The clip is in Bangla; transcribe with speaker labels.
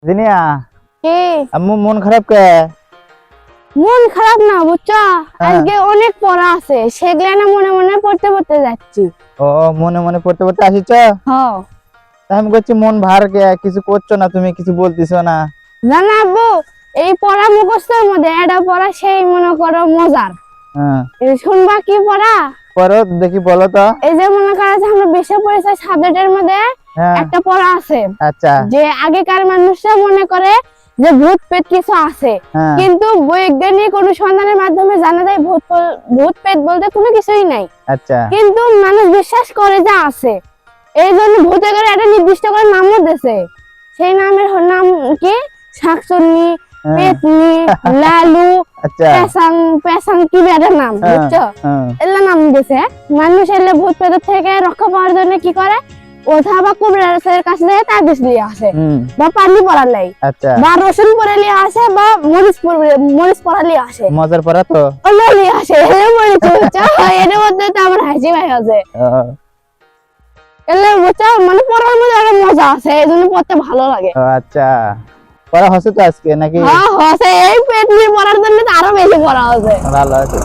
Speaker 1: জিনিয়া
Speaker 2: কি
Speaker 1: আম্মু মন খারাপ কে?
Speaker 2: মন খারাপ না বুঝছো, আজকে অনেক পড়া আছে, সেগুলা না মনে মনে পড়তে পড়তে যাচ্ছি।
Speaker 1: ও মনে মনে পড়তে পড়তে আসিছ?
Speaker 2: হ্যাঁ
Speaker 1: আমি করছি মন ভার কে, কিছু করছো না, তুমি কিছু বলতিছো না।
Speaker 2: জানা আব্বু, এই পড়া মুখস্থের মধ্যে এটা পড়া সেই মনে করো মজার।
Speaker 1: হ্যাঁ
Speaker 2: শুনবা কি পড়া?
Speaker 1: পড়ো দেখি, বলো তো।
Speaker 2: এই যে মনে করো যে আমরা বিশ্ব পরিচয় সাবজেক্টের মধ্যে
Speaker 1: হ্যাঁ
Speaker 2: একটা পড়া আছে,
Speaker 1: আচ্ছা।
Speaker 2: যে আগেকার মানুষরা মনে করে যে ভূত পেট কিছু আছে,
Speaker 1: হ্যাঁ
Speaker 2: কিন্তু বৈজ্ঞানিক অনুসন্ধানের মাধ্যমে জানা যায় ভূত পেট বলতে কোনো কিছুই নাই,
Speaker 1: আচ্ছা।
Speaker 2: কিন্তু মানুষ বিশ্বাস করে যে আছে। এই জন্য ভূতের করে একটা নির্দিষ্ট করে নামও দিয়েছে। সেই নামের নাম কি? শাকচুন্নি,
Speaker 1: হ্যাঁ।
Speaker 2: পেতনি, লালু,
Speaker 1: আচ্ছা।
Speaker 2: পেশাং পেশাং কি একটা নাম,
Speaker 1: হ্যাঁ,
Speaker 2: বুঝছো?
Speaker 1: হ্যাঁ।
Speaker 2: এগুলো নাম দিয়েছে। মানুষ এলে ভূত প্রেত থেকে রক্ষা পাওয়ার জন্য কি করে, ওঝা বা কুবরাসের কাছে যায় তাবিজ নিয়ে আসে,
Speaker 1: হুম,
Speaker 2: বা পানি পড়া লাই,
Speaker 1: আচ্ছা।
Speaker 2: বা রসুন পরে নিয়ে আসে, বা মরিচ পড়া নিয়ে আসে,
Speaker 1: মজার পড়া তো।
Speaker 2: ওগুলো নিয়ে আসে। এলে মরিচ বুঝছো, এর মধ্যে তো আমার হাসি ভাই আছে। এলে বুঝছো, মানে পড়ার মধ্যে একটা মজা আছে, এই জন্য পড়তে ভালো লাগে।
Speaker 1: ও আচ্ছা, পড়া হচ্ছে তো আজকে নাকি?
Speaker 2: হ্যাঁ হচ্ছে, এই পেট নিয়ে পড়ার জন্য তো আরো বেশি পড়া হচ্ছে।
Speaker 1: ভালো আছে।